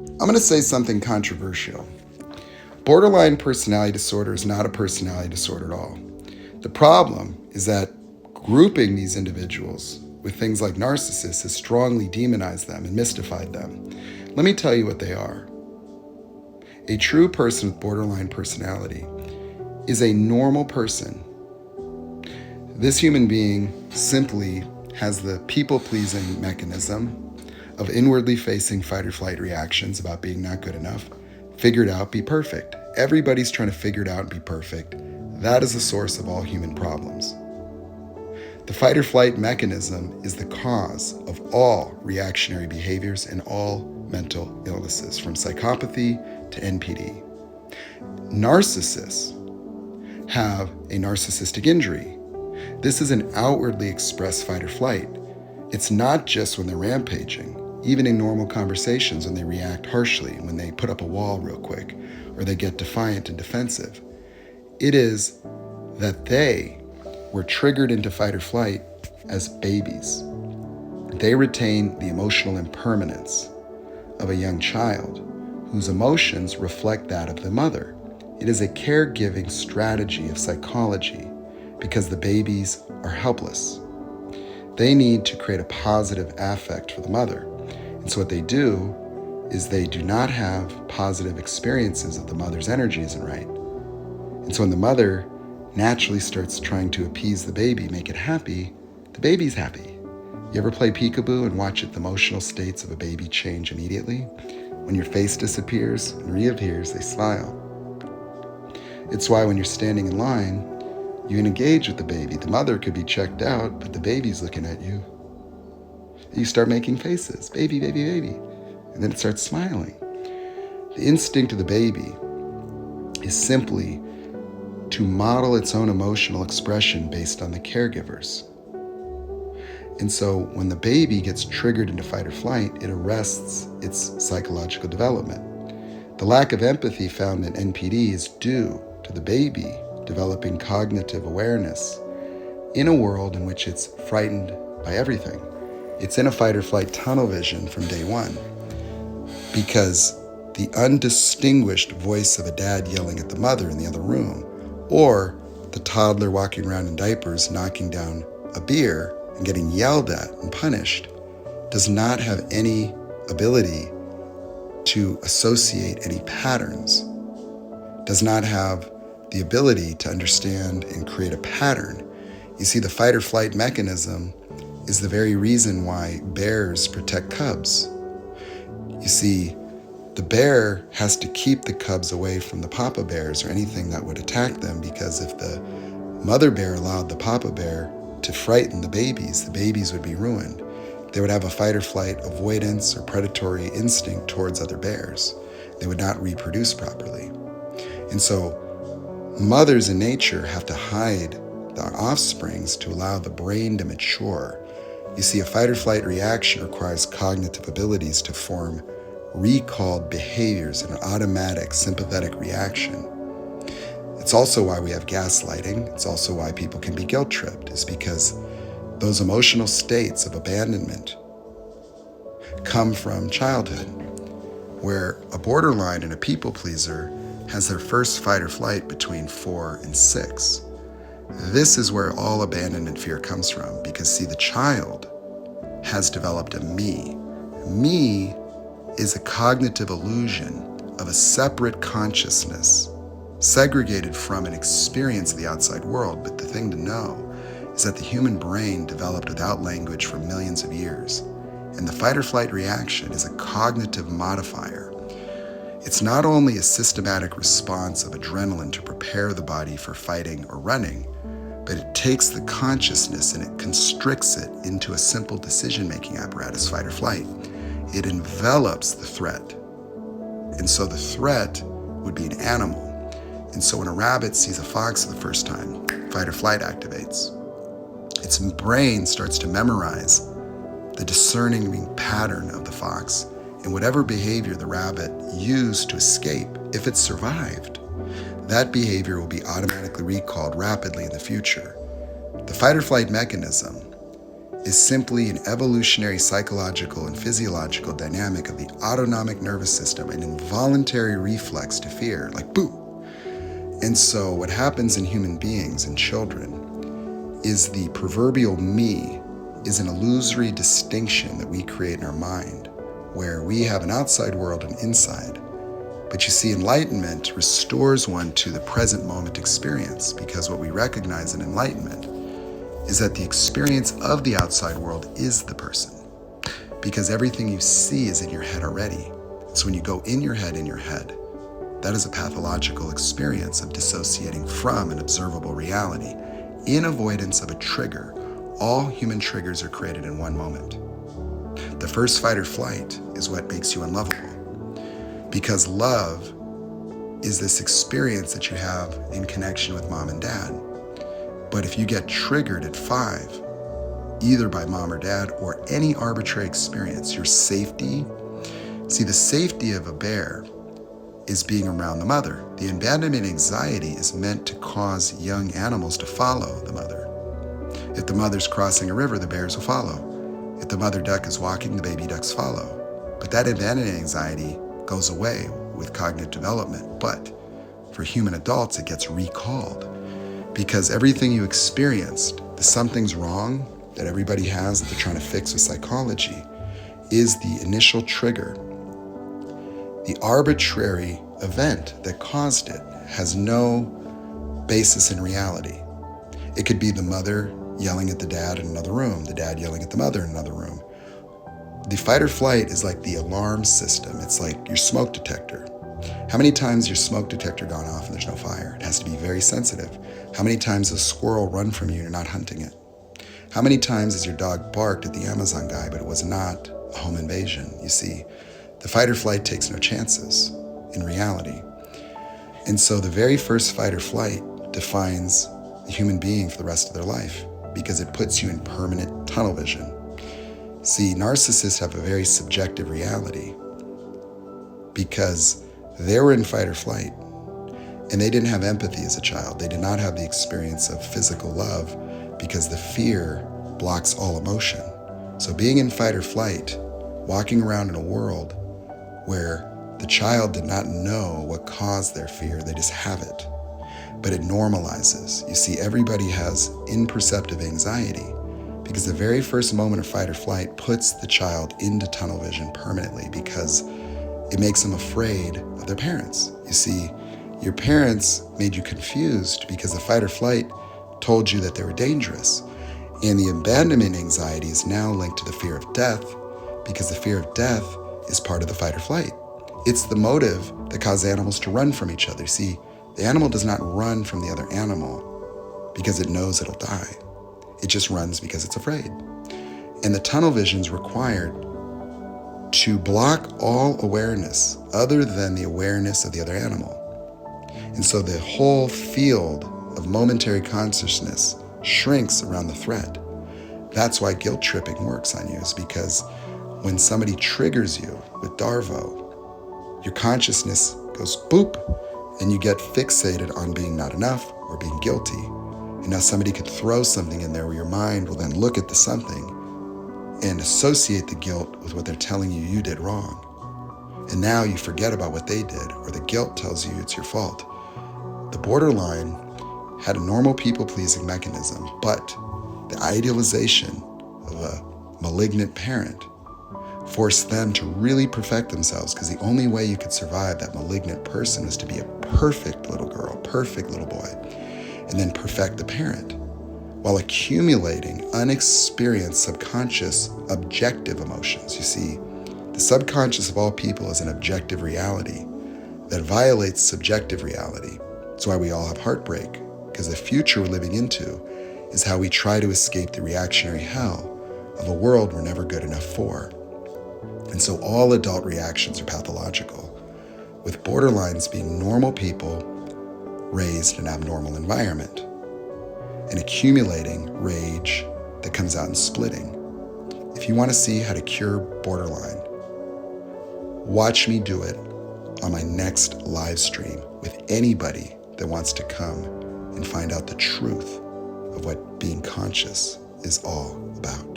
I'm going to say something controversial. Borderline personality disorder is not a personality disorder at all. The problem is that grouping these individuals with things like narcissists has strongly demonized them and mystified them. Let me tell you what they are. A true person with borderline personality is a normal person. This human being simply has the people-pleasing mechanism of inwardly facing fight or flight reactions about being not good enough, figure it out, be perfect. Everybody's trying to figure it out and be perfect. That is the source of all human problems. The fight or flight mechanism is the cause of all reactionary behaviors and all mental illnesses, from psychopathy to NPD. Narcissists have a narcissistic injury. This is an outwardly expressed fight or flight. It's not just when they're rampaging, even in normal conversations when they react harshly, when they put up a wall real quick, or they get defiant and defensive. It is that they were triggered into fight or flight as babies. They retain the emotional impermanence of a young child whose emotions reflect that of the mother. It is a caregiving strategy of psychology because the babies are helpless. They need to create a positive affect for the mother. And so what they do is they do not have positive experiences of the mother's energy isn't right. And so when the mother naturally starts trying to appease the baby, make it happy, the baby's happy. You ever play peekaboo and watch the emotional states of a baby change immediately? When your face disappears and reappears, they smile. It's why when you're standing in line, you engage with the baby. The mother could be checked out, but the baby's looking at you. You start making faces, baby, baby, baby, and then it starts smiling. The instinct of the baby is simply to model its own emotional expression based on the caregivers. And so when the baby gets triggered into fight or flight, it arrests its psychological development. The lack of empathy found in NPD is due to the baby developing cognitive awareness in a world in which it's frightened by everything. It's in a fight or flight tunnel vision from day one because the undistinguished voice of a dad yelling at the mother in the other room, or the toddler walking around in diapers knocking down a beer and getting yelled at and punished, does not have any ability to associate any patterns, does not have the ability to understand and create a pattern. You see, the fight or flight mechanism is the very reason why bears protect cubs. You see, the bear has to keep the cubs away from the papa bears or anything that would attack them, because if the mother bear allowed the papa bear to frighten the babies would be ruined. They would have a fight or flight avoidance or predatory instinct towards other bears. They would not reproduce properly. And so mothers in nature have to hide their offsprings to allow the brain to mature. You see, a fight or flight reaction requires cognitive abilities to form recalled behaviors in an automatic sympathetic reaction. It's also why we have gaslighting. It's also why people can be guilt tripped, is because those emotional states of abandonment come from childhood, where a borderline and a people pleaser has their first fight or flight between 4 and 6. This is where all abandonment fear comes from, because see, the child has developed a me. Me is a cognitive illusion of a separate consciousness, segregated from an experience of the outside world. But the thing to know is that the human brain developed without language for millions of years, and the fight or flight reaction is a cognitive modifier. It's not only a systematic response of adrenaline to prepare the body for fighting or running, but it takes the consciousness and it constricts it into a simple decision-making apparatus, fight or flight. It envelops the threat. And so the threat would be an animal. And so when a rabbit sees a fox for the first time, fight or flight activates. Its brain starts to memorize the discerning pattern of the fox, and whatever behavior the rabbit used to escape, if it survived, that behavior will be automatically recalled rapidly in the future. The fight or flight mechanism is simply an evolutionary psychological and physiological dynamic of the autonomic nervous system, an involuntary reflex to fear, like boo. And so what happens in human beings and children is the proverbial me is an illusory distinction that we create in our mind, where we have an outside world and inside. But you see, enlightenment restores one to the present moment experience, because what we recognize in enlightenment is that the experience of the outside world is the person, because everything you see is in your head already. So when you go in your head, that is a pathological experience of dissociating from an observable reality in avoidance of a trigger. All human triggers are created in one moment. The first fight or flight is what makes you unlovable, because love is this experience that you have in connection with mom and dad. But if you get triggered at 5, either by mom or dad or any arbitrary experience, your safety, see, the safety of a bear is being around the mother. The abandonment anxiety is meant to cause young animals to follow the mother. If the mother's crossing a river, the bears will follow. If the mother duck is walking, the baby ducks follow. But that abandonment anxiety goes away with cognitive development. But for human adults, it gets recalled, because everything you experienced, the something's wrong that everybody has that they're trying to fix with psychology, is the initial trigger. The arbitrary event that caused it has no basis in reality. It could be the mother yelling at the dad in another room, the dad yelling at the mother in another room. The fight or flight is like the alarm system. It's like your smoke detector. How many times your smoke detector gone off and there's no fire? It has to be very sensitive. How many times does a squirrel run from you and you're not hunting it? How many times has your dog barked at the Amazon guy, but it was not a home invasion? You see, the fight or flight takes no chances in reality. And so the very first fight or flight defines the human being for the rest of their life, because it puts you in permanent tunnel vision. See, narcissists have a very subjective reality, because they were in fight or flight, and they didn't have empathy as a child. They did not have the experience of physical love, because the fear blocks all emotion. So being in fight or flight, walking around in a world where the child did not know what caused their fear, they just have it. But it normalizes. You see, everybody has imperceptive anxiety, because the very first moment of fight or flight puts the child into tunnel vision permanently, because it makes them afraid of their parents. You see, your parents made you confused because the fight or flight told you that they were dangerous. And the abandonment anxiety is now linked to the fear of death, because the fear of death is part of the fight or flight. It's the motive that causes animals to run from each other. See, the animal does not run from the other animal because it knows it'll die. It just runs because it's afraid. And the tunnel vision is required to block all awareness other than the awareness of the other animal. And so the whole field of momentary consciousness shrinks around the threat. That's why guilt tripping works on you, is because when somebody triggers you with Darvo, your consciousness goes boop, and you get fixated on being not enough or being guilty. And now somebody could throw something in there where your mind will then look at the something and associate the guilt with what they're telling you you did wrong. And now you forget about what they did, or the guilt tells you it's your fault. The borderline had a normal people-pleasing mechanism, but the idealization of a malignant parent forced them to really perfect themselves, because the only way you could survive that malignant person was to be a perfect little girl, perfect little boy, and then perfect the parent, while accumulating unexperienced subconscious objective emotions. You see, the subconscious of all people is an objective reality that violates subjective reality. That's why we all have heartbreak, because the future we're living into is how we try to escape the reactionary hell of a world we're never good enough for. And so all adult reactions are pathological, with borderlines being normal people raised in an abnormal environment, and accumulating rage that comes out in splitting. If you want to see how to cure borderline, watch me do it on my next live stream with anybody that wants to come and find out the truth of what being conscious is all about.